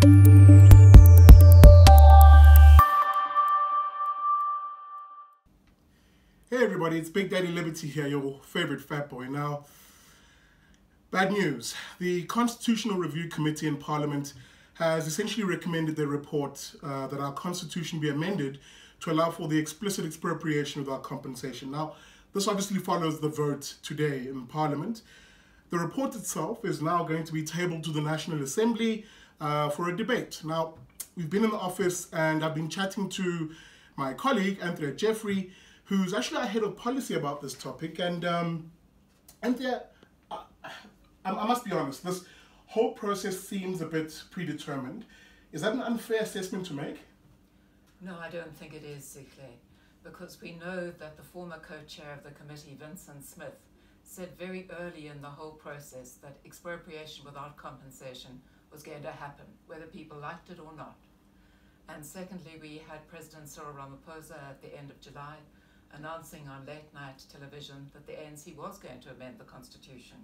Hey everybody, it's Big Daddy Liberty here, your favorite fat boy. Now, bad news. The Constitutional Review Committee in Parliament has essentially recommended their report that our Constitution be amended to allow for the explicit expropriation without compensation. Now, this obviously follows the vote today in Parliament. The report itself is now going to be tabled to the National Assembly for a debate. Now, we've been in the office and I've been chatting to my colleague, Anthea Jeffrey, who's actually our head of policy about this topic. And Anthea, I must be honest, this whole process seems a bit predetermined. Is that an unfair assessment to make? No, I don't think it is, Zikle, because we know that the former co-chair of the committee, Vincent Smith, said very early in the whole process that expropriation without compensation was going to happen, whether people liked it or not. And secondly, we had President Cyril Ramaphosa at the end of July announcing on late-night television that the ANC was going to amend the Constitution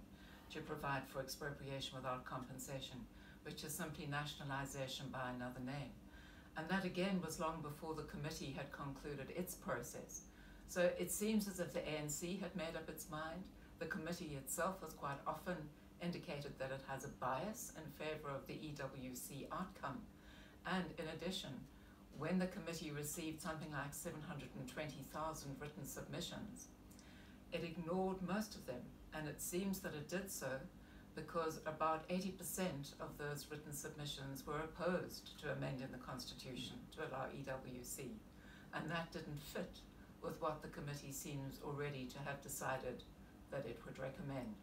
to provide for expropriation without compensation, which is simply nationalisation by another name. And that again was long before the committee had concluded its process. So it seems as if the ANC had made up its mind. The committee itself has quite often indicated that it has a bias in favour of the EWC outcome. And in addition, when the committee received something like 720,000 written submissions, it ignored most of them, and it seems that it did so because about 80% of those written submissions were opposed to amending the Constitution to allow EWC, and that didn't fit with what the committee seems already to have decided that it would recommend.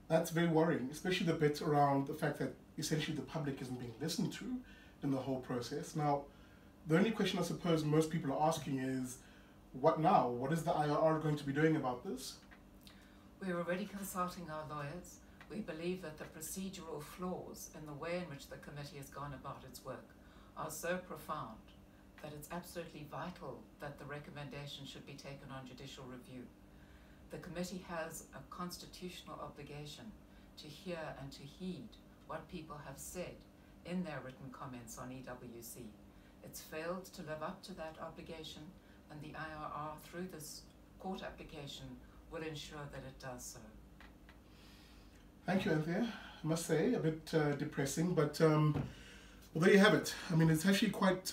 That's very worrying, especially the bit around the fact that essentially the public isn't being listened to in the whole process. Now, the only question I suppose most people are asking is, what now? What is the IRR going to be doing about this? We're already consulting our lawyers. We believe that the procedural flaws in the way in which the committee has gone about its work are so profound that it's absolutely vital that the recommendation should be taken on judicial review. The committee has a constitutional obligation to hear and to heed what people have said in their written comments on EWC. It's failed to live up to that obligation, and the IRR through this court application will ensure that it does so. Thank you, Anthea. I must say, a bit depressing, but well, there you have it. I mean, it's actually quite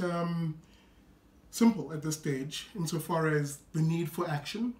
simple at this stage insofar as the need for action.